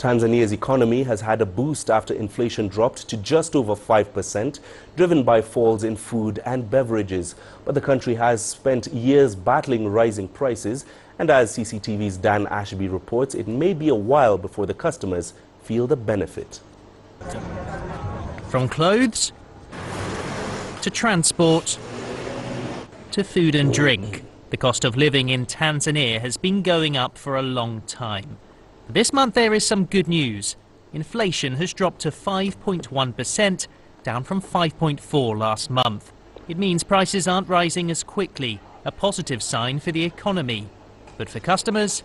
Tanzania's economy has had a boost after inflation dropped to just over 5%, driven by falls in food and beverages. But the country has spent years battling rising prices, and as CCTV's Dan Ashby reports, it may be a while before the customers feel the benefit. From clothes to transport to food and drink, the cost of living in Tanzania has been going up for a long time. This month there is some good news. Inflation has dropped to 5.1%, down from 5.4% last month. It means prices aren't rising as quickly, a positive sign for the economy. But for customers,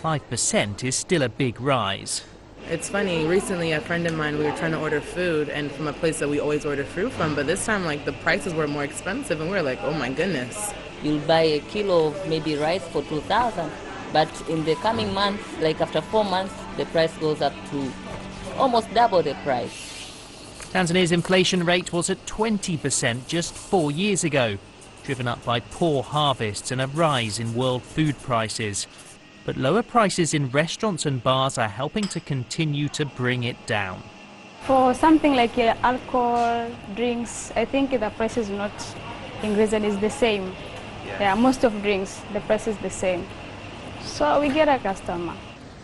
5% is still a big rise. It's funny, recently a friend of mine, we were trying to order food and from a place that we always order fruit from, but this time the prices were more expensive and we were like, oh my goodness. You'll buy a kilo of maybe rice for 2,000. But in the coming months, like after 4 months, the price goes up to almost double the price. Tanzania's inflation rate was at 20% just 4 years ago, driven up by poor harvests and a rise in world food prices. But lower prices in restaurants and bars are helping to continue to bring it down. For something like alcohol, drinks, I think the price is not increasing, it's the same. Yeah, most of drinks, the price is the same. So we get a customer.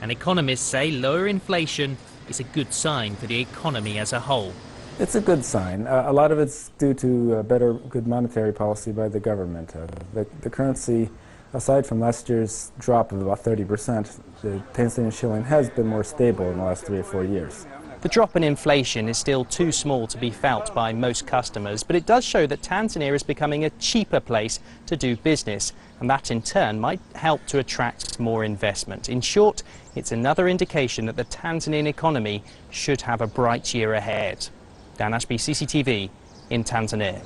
And economists say lower inflation is a good sign for the economy as a whole. It's a good sign. A lot of it's due to good monetary policy by the government. The currency, aside from last year's drop of about 30%, the Tanzanian shilling has been more stable in the last 3 or 4 years. The drop in inflation is still too small to be felt by most customers, but it does show that Tanzania is becoming a cheaper place to do business, and that in turn might help to attract more investment. In short, it's another indication that the Tanzanian economy should have a bright year ahead. Dan Ashby, CCTV in Tanzania.